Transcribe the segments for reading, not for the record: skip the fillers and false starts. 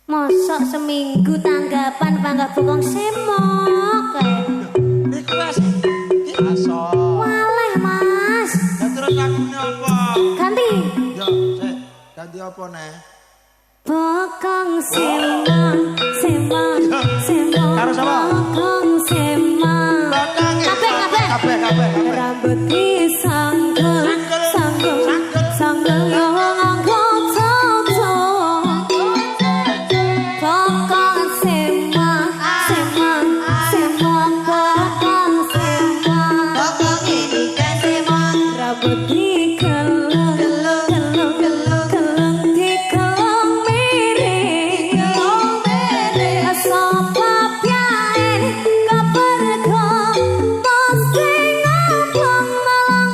Mosok seminggu tanggapan panggah bokong semok Iku wes aso. Waleh mas. Ya terus lagune apa? Ganti. Yo, sik. Ganti apa neh? Bokong semok, semok, semok. Karo sapa? Bokong semok. Kabeh. Rambut disanggul, sanggul, sanggul yo ngangkut toto. Bokong semok, semok, semok. Bokong semok. Bokong ini kan semok. Rambut digelung, gelung, gelung, gelung, digelung miring. Sapa piye kabarku posting abang malang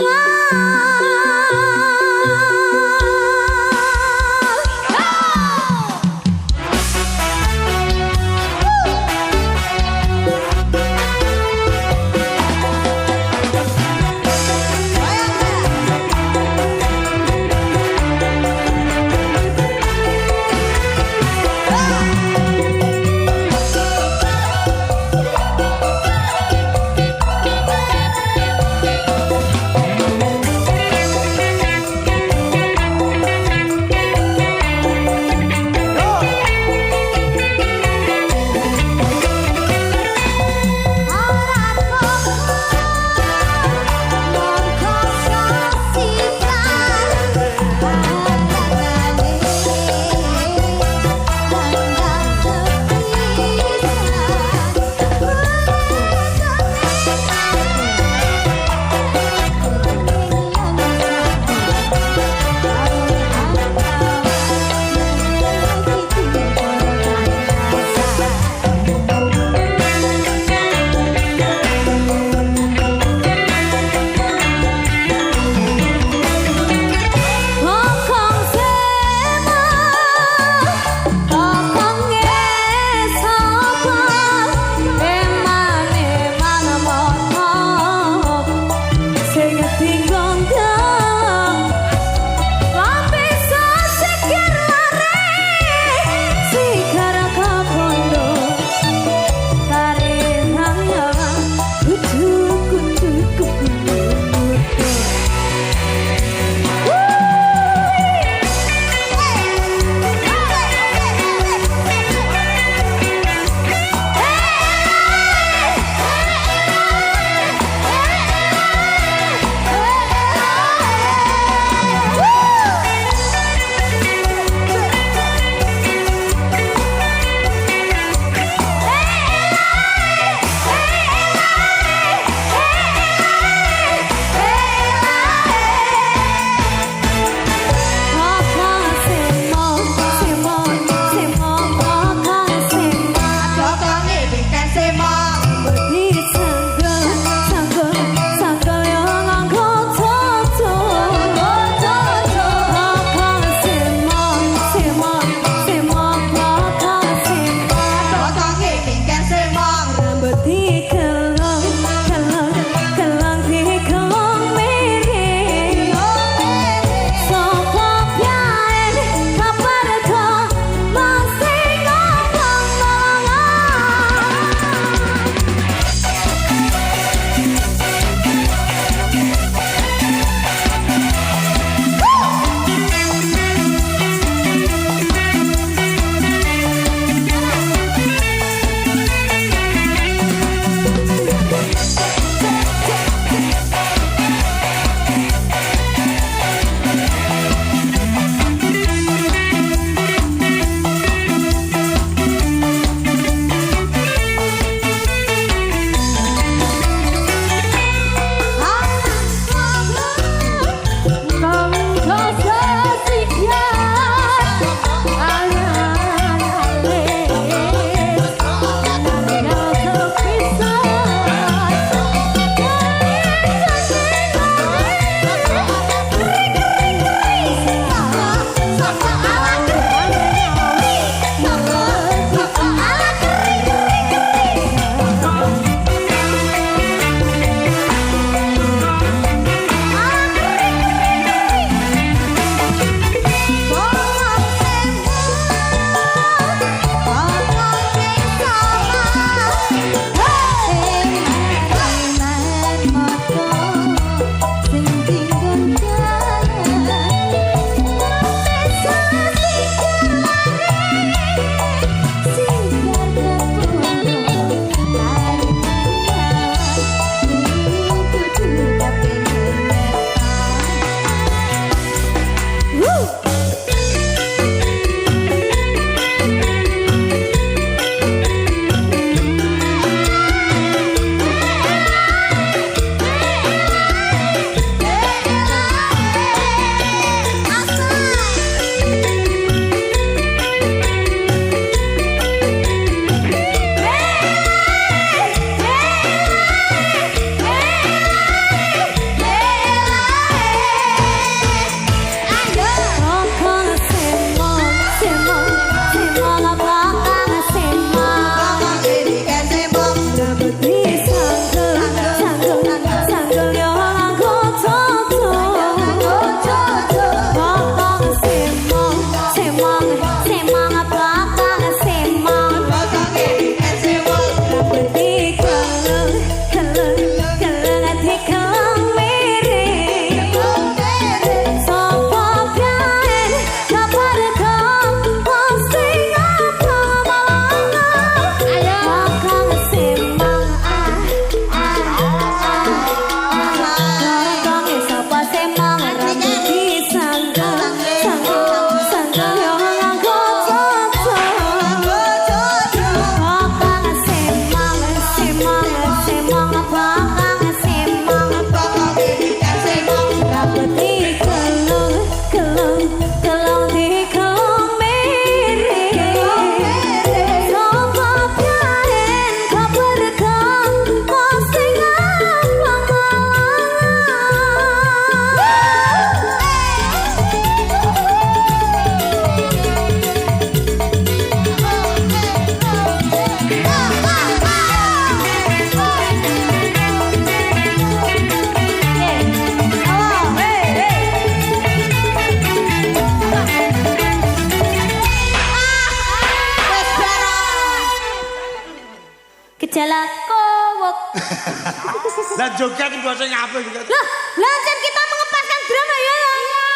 Lah joget mbok sing apik juga. Lah, lancen kita mengepaskan drum ya. Iya.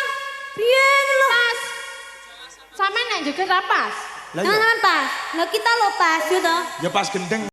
Piye lho? Pas. Sampeyan nek joget ra pas. Lah Jangan pas. Lah kita lo pas yo toh. ya pas gendeng.